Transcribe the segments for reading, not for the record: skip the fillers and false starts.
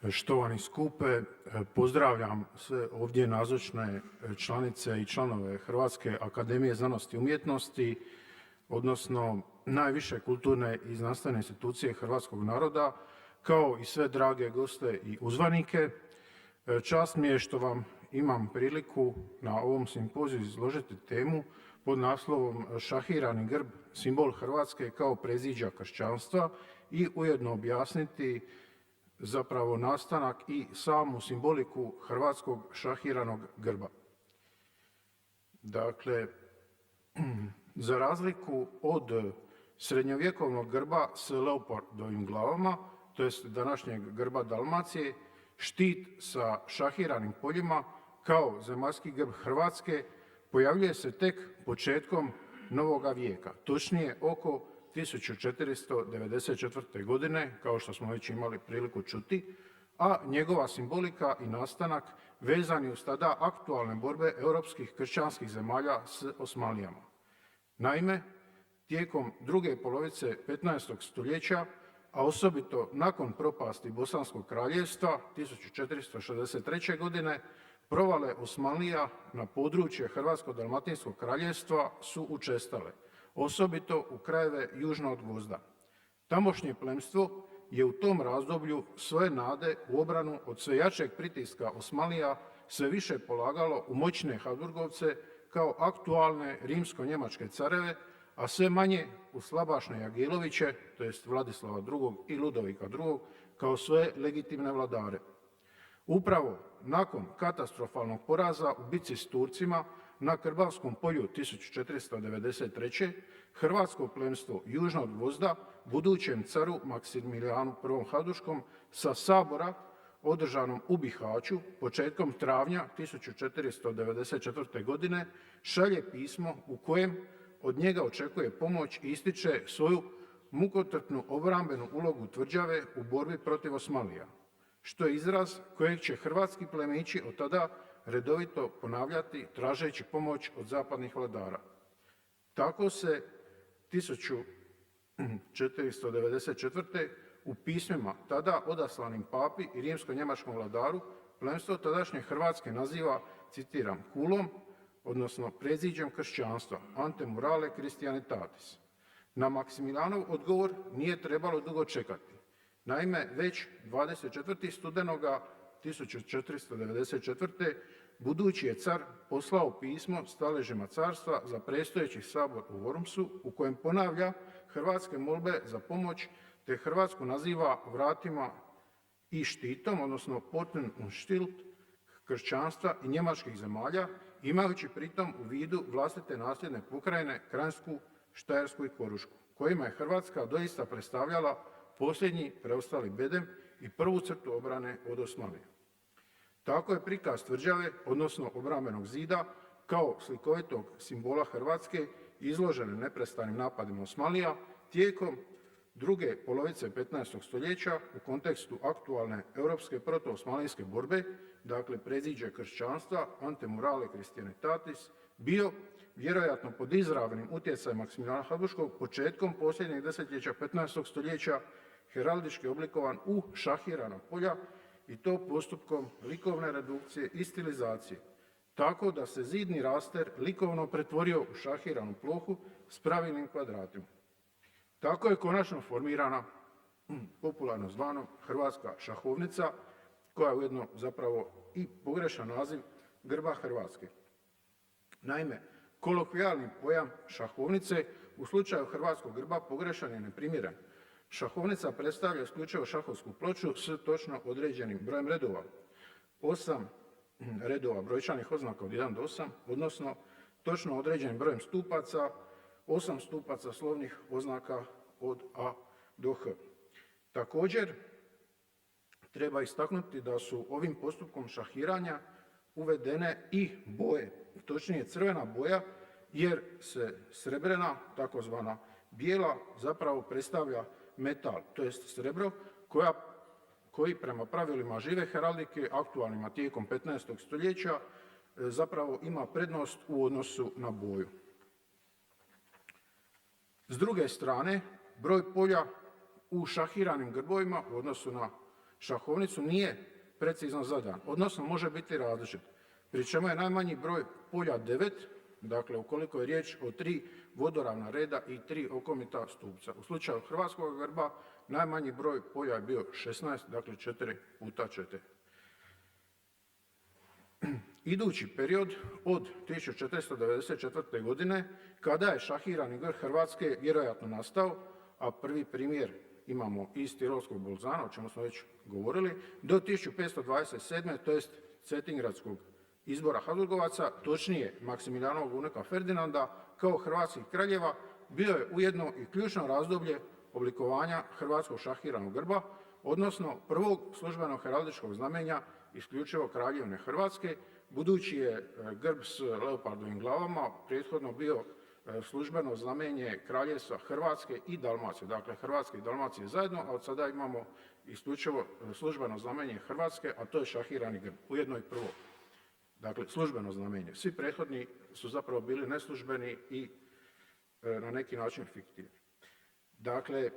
Štovani skupe, pozdravljam sve ovdje nazočne članice i članove Hrvatske akademije znanosti i umjetnosti, odnosno najviše kulturne i znanstvene institucije hrvatskog naroda, kao i sve drage goste i uzvanike. Čast mi je što vam imam priliku na ovom simpoziju izložiti temu pod naslovom Šahirani grb, simbol Hrvatske kao preziđa kršćanstva i ujedno objasniti zapravo nastanak i samu simboliku hrvatskog šahiranog grba. Dakle, za razliku od srednjovjekovnog grba s leopardovim glavama, to jest današnjeg grba Dalmacije, štit sa šahiranim poljima kao zemaljski grb Hrvatske pojavljuje se tek početkom novoga vijeka, točnije oko 1494. godine, kao što smo već imali priliku čuti, a njegova simbolika i nastanak vezan je uz tada aktualne borbe europskih kršćanskih zemalja s Osmanlijama. Naime, tijekom druge polovice 15. stoljeća, a osobito nakon propasti Bosanskog kraljevstva 1463. godine, provale Osmanlija na područje Hrvatsko-dalmatinskog kraljevstva su učestale, osobito u krajeve južno od Gvozda. Tamošnje plemstvo je u tom razdoblju svoje nade u obranu od sve jačeg pritiska Osmanlija sve više polagalo u moćne Habsburgovce kao aktualne rimsko-njemačke careve, a sve manje u slabašne Jagijeloviće, to jest Vladislava II. I Ludovika II. Kao svoje legitimne vladare. Upravo nakon katastrofalnog poraza u bitci s Turcima na Krbavskom polju 1493. hrvatsko plemstvo južno od Gvozda budućem caru Maksimilijanu I. Habsburškom sa sabora održanom u Bihaću početkom travnja 1494. godine šalje pismo u kojem od njega očekuje pomoć i ističe svoju mukotrpnu obrambenu ulogu tvrđave u borbi protiv Osmanlija, što je izraz kojeg će hrvatski plemići od tada redovito ponavljati tražeći pomoć od zapadnih vladara. Tako se 1494. u pismima tada odaslanim papi i rimsko-njemačkom vladaru plemstvo tadašnje Hrvatske naziva, citiram, kulom, odnosno preziđem kršćanstva, ante murale Christianitatis. Na Maksimilanov odgovor nije trebalo dugo čekati. Naime, već 24. studenoga 1494. budući je car poslao pismo staležima carstva za predstojeći sabor u Wormsu u kojem ponavlja hrvatske molbe za pomoć te Hrvatsku naziva vratima i štitom, odnosno Porten und Stilt kršćanstva i njemačkih zemalja, imajući pritom u vidu vlastite nasljedne pokrajine Kransku, Štajersku i Korušku, kojima je Hrvatska doista predstavljala posljednji preostali bedem i prvu crtu obrane od Osmanlije. Tako je prikaz tvrđave, odnosno obrambenog zida, kao slikovitog simbola Hrvatske izložene neprestanim napadima Osmanlija tijekom druge polovice 15. stoljeća u kontekstu aktualne europske proto-osmanlijske borbe, dakle preziđe kršćanstva, ante murale Christianitatis, bio vjerojatno pod izravnim utjecajem Maksimilijana Habsburškog početkom posljednjeg desetljeća 15. stoljeća heraldički oblikovan u šahirana polja i to postupkom likovne redukcije i stilizacije, tako da se zidni raster likovno pretvorio u šahiranu plohu s pravilnim kvadratima. Tako je konačno formirana popularno zvano hrvatska šahovnica, koja je ujedno zapravo i pogrešan naziv grba Hrvatske. Naime, kolokvijalni pojam šahovnice u slučaju hrvatskog grba pogrešan je neprimjeren. Šahovnica predstavlja isključivo šahovsku ploču s točno određenim brojem redova. 8 redova brojčanih oznaka od 1 do 8, odnosno točno određenim brojem stupaca, 8 stupaca slovnih oznaka od A do H. Također, treba istaknuti da su ovim postupkom šahiranja uvedene i boje, točnije crvena boja, jer se srebrena, takozvana bijela, zapravo predstavlja metal, to jest srebro, koji prema pravilima žive heraldike, aktualnima tijekom 15. stoljeća, zapravo ima prednost u odnosu na boju. S druge strane, broj polja u šahiranim grbovima u odnosu na šahovnicu nije precizno zadan, odnosno može biti različit, pri čemu je najmanji broj polja 9, dakle ukoliko je riječ o 3 vodoravna reda i 3 okomita stupca. U slučaju hrvatskog grba najmanji broj polja je bio 16, dakle 4 puta 4. Idući period od 1494. godine, kada je šahirani grb Hrvatske vjerojatno nastao, a prvi primjer imamo iz tirolskog Bolzana, o čemu smo već govorili, do 1527. to jest Cetingradskog izbora Habsburgovaca, točnije Maksimilijanovog unuka Ferdinanda, kao hrvatskih kraljeva, bio je ujedno i ključno razdoblje oblikovanja hrvatskog šahiranog grba, odnosno prvog službenog heraldičkog znamenja isključivo Kraljevine Hrvatske, budući je grb s leopardovim glavama prethodno bio službeno znamenje Kraljevstva Hrvatske i Dalmacije, dakle Hrvatske i Dalmacije zajedno, a od sada imamo isključivo službeno znamenje Hrvatske, a to je šahirani grb, ujedno i prvo. Dakle, službeno znamenje. Svi prethodni su zapravo bili neslužbeni i na neki način fiktivni. Dakle,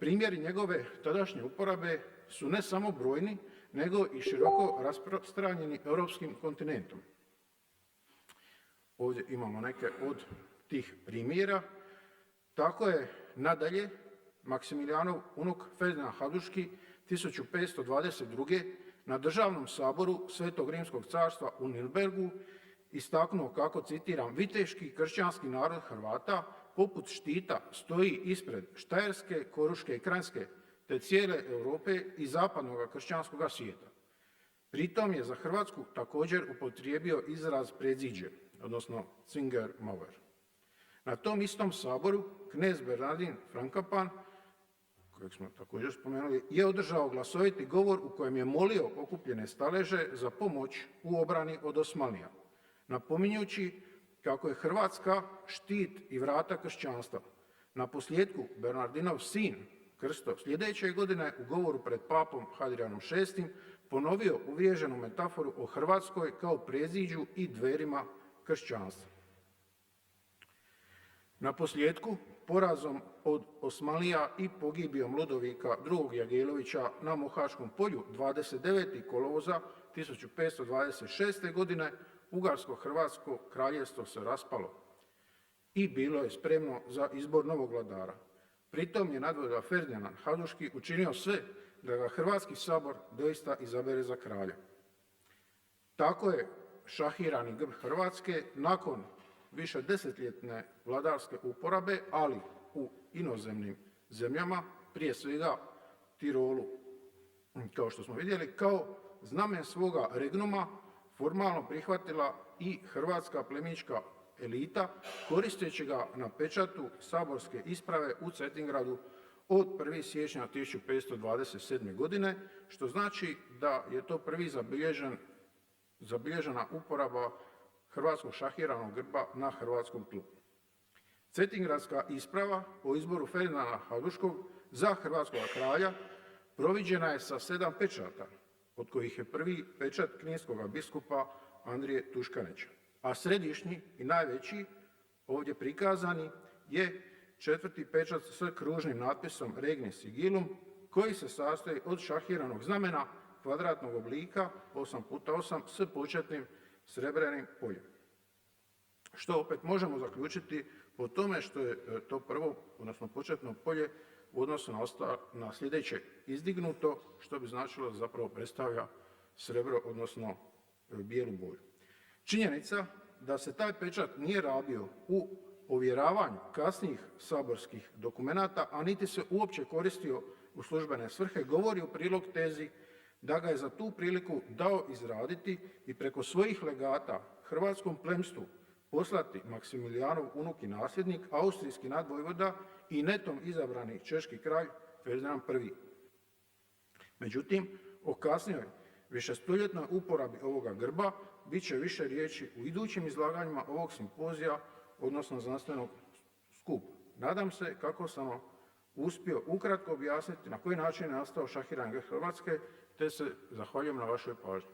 primjeri njegove tadašnje uporabe su ne samo brojni, nego i široko rasprostranjeni europskim kontinentom. Ovdje imamo neke od tih primjera. Tako je nadalje Maksimilijanov unuk Ferdinand Habsburški 1522. na državnom saboru Svetog Rimskog carstva u Nürnbergu istaknuo kako, citiram, viteški kršćanski narod Hrvata poput štita stoji ispred Štajerske, Koruške i Kranjske te cijele Europe i zapadnog kršćanskog svijeta. Pritom je za Hrvatsku također upotrijebio izraz predziđe, odnosno Zwingermauer. Na tom istom saboru knez Bernardin Frankopan, kojeg smo također spomenuli, je održao glasoviti govor u kojem je molio okupljene staleže za pomoć u obrani od Osmanlija, napominjući kako je Hrvatska štit i vrata kršćanstva. Naposljetku Bernardinov sin Krsto sljedeće godine u govoru pred papom Hadrianom VI ponovio uvriježenu metaforu o Hrvatskoj kao predziđu i dverima kršćanstva. Naposljetku, porazom od Osmanlija i pogibijom Ludovika II. Jagellončića na Mohačkom polju 29. kolovoza 1526. godine, Ugarsko-Hrvatsko kraljevstvo se raspalo i bilo je spremno za izbor novog vladara. Pritom je nadvojvoda Ferdinand Habsburški učinio sve da ga Hrvatski sabor doista izabere za kralja. Tako je šahirani grb Hrvatske nakon više desetljetne vladarske uporabe, ali u inozemnim zemljama, prije svega Tirolu, kao što smo vidjeli, kao znamen svoga regnuma formalno prihvatila i hrvatska plemićka elita, koristeći ga na pečatu saborske isprave u Cetingradu od 1. siječnja 1527. godine, što znači da je to prvi zabilježena uporaba hrvatskog šahiranog grba na hrvatskom tlu. Cetingradska isprava o izboru Ferdinanda Habsburškog za hrvatskog kralja proviđena je sa 7 pečata, od kojih je prvi pečat kninskog biskupa Andrije Tuškanića, a središnji i najveći, ovdje prikazani, je 4. pečat s kružnim natpisom Regni Sigillum, koji se sastoji od šahiranog znamena kvadratnog oblika 8x8 s početnim srebrenim poljem. Što opet možemo zaključiti po tome što je to prvo, odnosno početno polje u odnosu na sljedeće izdignuto, što bi značilo da zapravo predstavlja srebro, odnosno bijelu boju. Činjenica da se taj pečat nije rabio u ovjeravanju kasnijih saborskih dokumenata, a niti se uopće koristio u službene svrhe, govori u prilog tezi da ga je za tu priliku dao izraditi i preko svojih legata hrvatskom plemstvu poslati Maksimilijanov unuk i nasljednik, austrijski nadvojvoda i netom izabrani češki kralj Ferdinand I. Međutim, o kasnijoj višestoljetnoj uporabi ovoga grba bit će više riječi u idućim izlaganjima ovog simpozija, odnosno znanstvenog skupa. Nadam se kako sam uspio ukratko objasniti na koji način je nastao šahirani grb Hrvatske, te se zahvaljujem na vašoj pažnji.